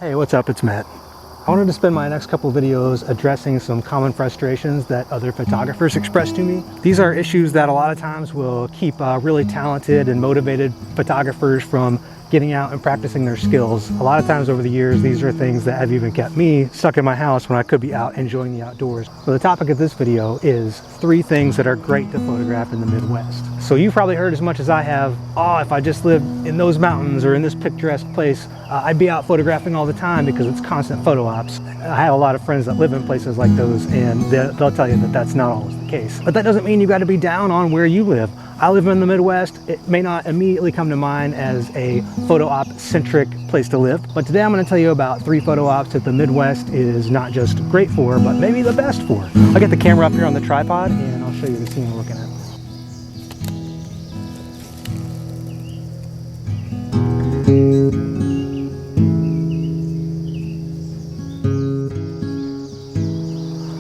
Hey, what's up? It's Matt. I wanted to spend my next couple videos addressing some common frustrations that other photographers express to me. These are issues that a lot of times will keep really talented and motivated photographers from getting out and practicing their skills. A lot of times over the years, these are things that have even kept me stuck in my house when I could be out enjoying the outdoors. So the topic of this video is 3 things that are great to photograph in the Midwest. So you've probably heard as much as I have, oh, if I just lived in those mountains or in this picturesque place, I'd be out photographing all the time because it's constant photo ops. I have a lot of friends that live in places like those, and they'll tell you that that's not always the case. But that doesn't mean you got to be down on where you live. I live in the Midwest. It may not immediately come to mind as a photo op centric place to live, but today I'm going to tell you about 3 photo ops that the Midwest is not just great for, but maybe the best for. I'll get the camera up here on the tripod and I'll show you the scene we're looking at.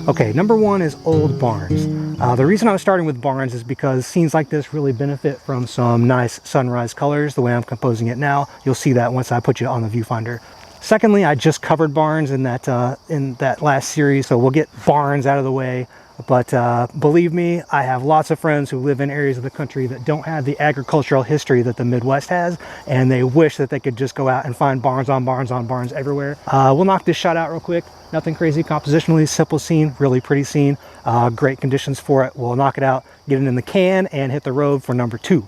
Okay, number 1 is old barns. The reason I was starting with barns is because scenes like this really benefit from some nice sunrise colors the way I'm composing it now. You'll see that once I put you on the viewfinder. Secondly, I just covered barns in that last series, so we'll get barns out of the way. But believe me, I have lots of friends who live in areas of the country that don't have the agricultural history that the Midwest has, and they wish that they could just go out and find barns on barns on barns everywhere. We'll knock this shot out real quick. Nothing crazy compositionally, simple scene, really pretty scene. Great conditions for it. We'll knock it out, get it in the can, and hit the road for number 2.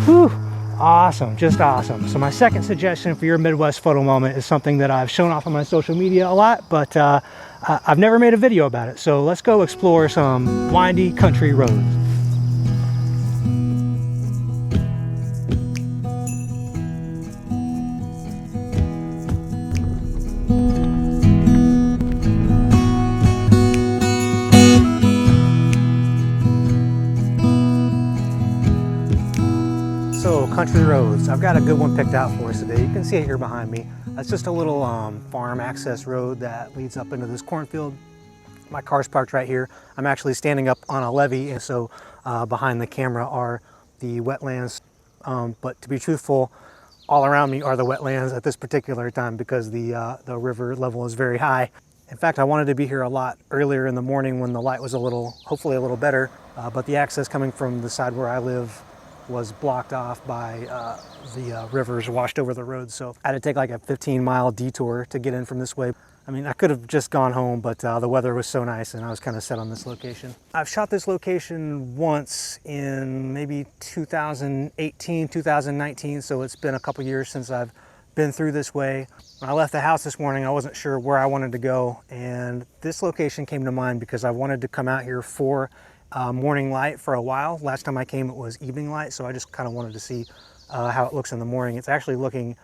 Whew. Awesome, just awesome. So my second suggestion for your Midwest photo moment is something that I've shown off on my social media a lot, but I've never made a video about it. So let's go explore some windy country roads. So country roads, I've got a good one picked out for us today. You can see it here behind me. That's just a little farm access road that leads up into this cornfield. My car's parked right here. I'm actually standing up on a levee, and so behind the camera are the wetlands. But to be truthful, all around me are the wetlands at this particular time because the river level is very high. In fact, I wanted to be here a lot earlier in the morning when the light was hopefully a little better, but the access coming from the side where I live was blocked off by the rivers washed over the road. So I had to take like a 15-mile detour to get in from this way. I mean, I could have just gone home, but the weather was so nice and I was kind of set on this location. I've shot this location once in maybe 2018, 2019, so it's been a couple years since I've been through this way. When I left the house this morning, I wasn't sure where I wanted to go, and this location came to mind because I wanted to come out here for morning light for a while. Last time I came it was evening light, so I just kind of wanted to see how it looks in the morning. It's actually looking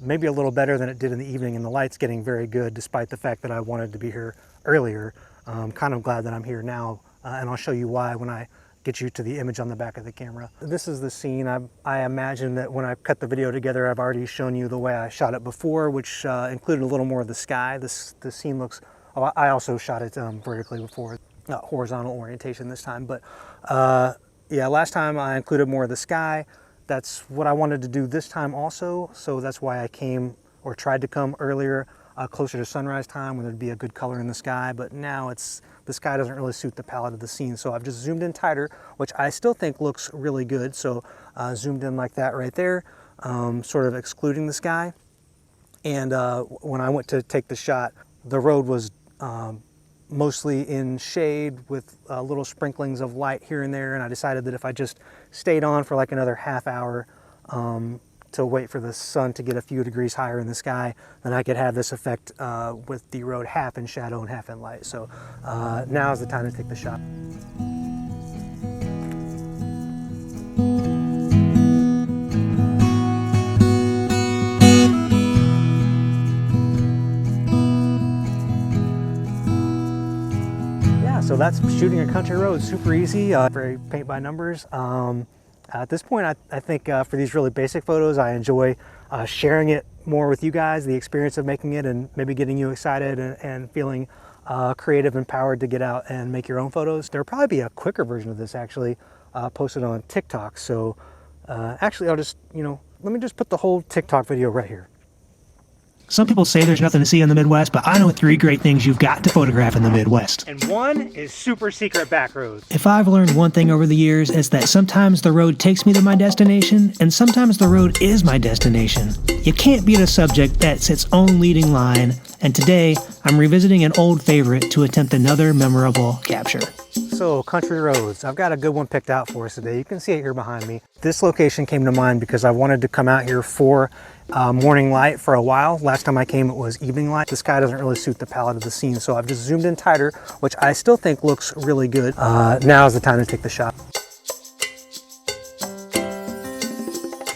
maybe a little better than it did in the evening, and the light's getting very good despite the fact that I wanted to be here earlier. I'm kind of glad that I'm here now, and I'll show you why when I get you to the image on the back of the camera. This is the scene. I imagine that when I cut the video together, I've already shown you the way I shot it before, which included a little more of the sky. The scene looks, I also shot it vertically before. Not horizontal orientation this time, but yeah, last time I included more of the sky. That's what I wanted to do this time also, so that's why I came or tried to come earlier, closer to sunrise time when there'd be a good color in the sky, but now the sky doesn't really suit the palette of the scene, so I've just zoomed in tighter, which I still think looks really good. So zoomed in like that right there, sort of excluding the sky. And when I went to take the shot, the road was mostly in shade with little sprinklings of light here and there, and I decided that if I just stayed on for like another half hour to wait for the sun to get a few degrees higher in the sky, then I could have this effect with the road half in shadow and half in light. So now is the time to take the shot. So that's shooting a country road, super easy, very paint by numbers. At this point, I think for these really basic photos, I enjoy sharing it more with you guys, the experience of making it, and maybe getting you excited and feeling creative, empowered to get out and make your own photos. There'll probably be a quicker version of this actually posted on TikTok. So actually, I'll just, let me just put the whole TikTok video right here. Some people say there's nothing to see in the Midwest, but I know 3 great things you've got to photograph in the Midwest. And one is super secret back roads. If I've learned one thing over the years, it's that sometimes the road takes me to my destination, and sometimes the road is my destination. You can't beat a subject that's its own leading line, and today I'm revisiting an old favorite to attempt another memorable capture. So, country roads. I've got a good one picked out for us today. You can see it here behind me. This location came to mind because I wanted to come out here for morning light for a while. Last time I came, it was evening light. The sky doesn't really suit the palette of the scene, so I've just zoomed in tighter, which I still think looks really good. Now is the time to take the shot.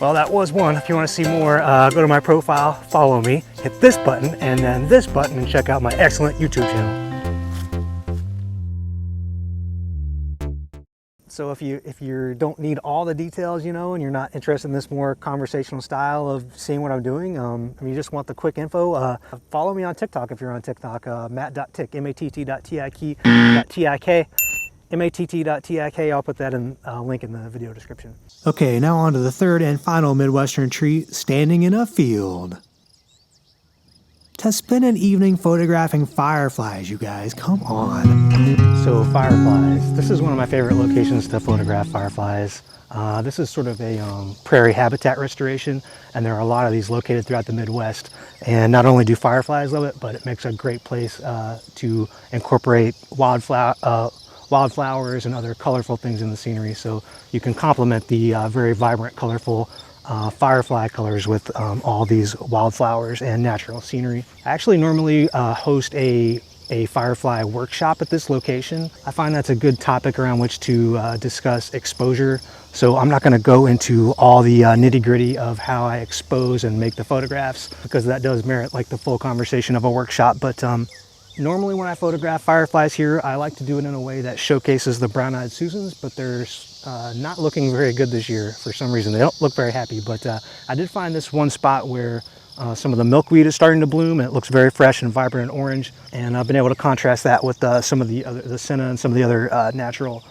Well, that was one. If you want to see more, go to my profile, follow me, hit this button, and then this button, and check out my excellent YouTube channel. So if you don't need all the details, and you're not interested in this more conversational style of seeing what I'm doing, and you just want the quick info, follow me on TikTok if you're on TikTok, matt.tik, matt.tik, matt.tik. I'll put that in link in the video description. Okay, now on to the third and final Midwestern treat, standing in a field. To spend an evening photographing fireflies, you guys, come on. So fireflies, this is one of my favorite locations to photograph fireflies. This is sort of a prairie habitat restoration, and there are a lot of these located throughout the Midwest. And not only do fireflies love it, but it makes a great place to incorporate wildflowers and other colorful things in the scenery. So you can complement the very vibrant, colorful firefly colors with all these wildflowers and natural scenery. I actually normally host a firefly workshop at this location. I find that's a good topic around which to discuss exposure. So I'm not going to go into all the nitty-gritty of how I expose and make the photographs, because that does merit like the full conversation of a workshop. But normally when I photograph fireflies here, I like to do it in a way that showcases the brown-eyed Susans, but there's not looking very good this year for some reason. They don't look very happy, but I did find this one spot where some of the milkweed is starting to bloom, and it looks very fresh and vibrant and orange. And I've been able to contrast that with some of the senna and some of the other natural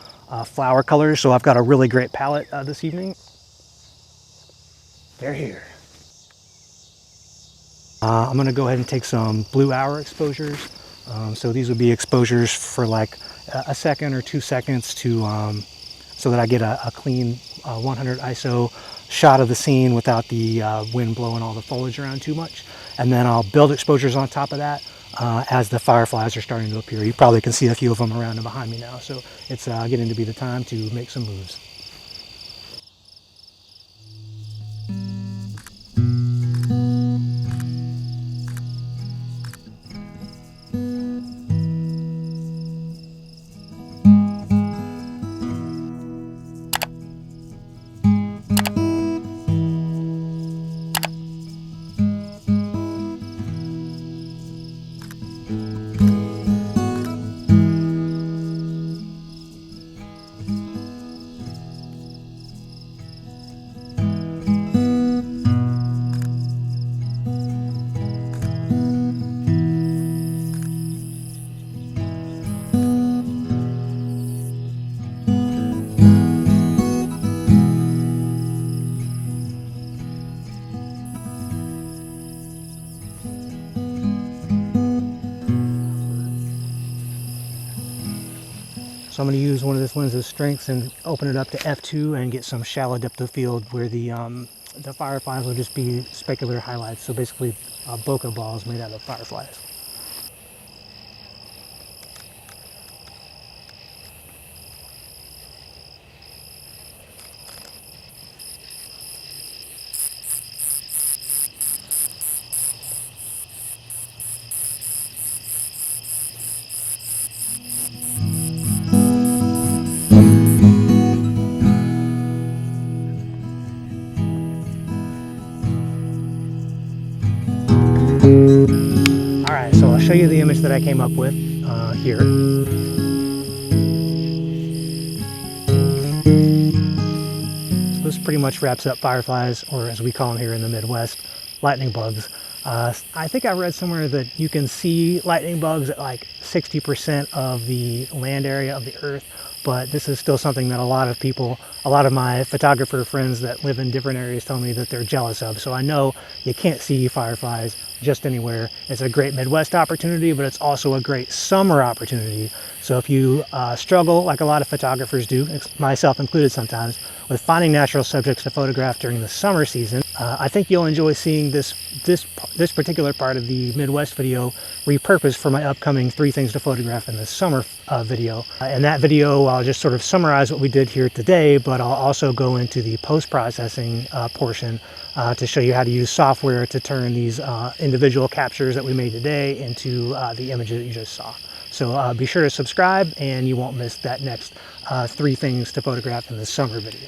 flower colors. So I've got a really great palette this evening. They're here. I'm going to go ahead and take some blue hour exposures. So these would be exposures for like a second or 2 seconds to so that I get a clean 100 ISO shot of the scene without the wind blowing all the foliage around too much. And then I'll build exposures on top of that as the fireflies are starting to appear. You probably can see a few of them around and behind me now. So it's getting to be the time to make some moves. So I'm going to use one of this lens's strengths and open it up to f2 and get some shallow depth of field where the fireflies will just be specular highlights. So basically bokeh balls made out of fireflies. Alright, so I'll show you the image that I came up with here. pretty much wraps up fireflies, or as we call them here in the Midwest, lightning bugs. I think I read somewhere that you can see lightning bugs at like 60% of the land area of the Earth, but this is still something that a lot of people, a lot of my photographer friends that live in different areas tell me that they're jealous of. So I know you can't see fireflies just anywhere. It's a great Midwest opportunity, but it's also a great summer opportunity. So if you struggle, like a lot of photographers do, myself included sometimes, with finding natural subjects to photograph during the summer season, I think you'll enjoy seeing this particular part of the Midwest video repurposed for my upcoming 3 things to photograph in the summer video. In that video, I'll just sort of summarize what we did here today, but I'll also go into the post-processing portion to show you how to use software to turn these individual captures that we made today into the images that you just saw. So be sure to subscribe and you won't miss that next 3 things to photograph in the summer video.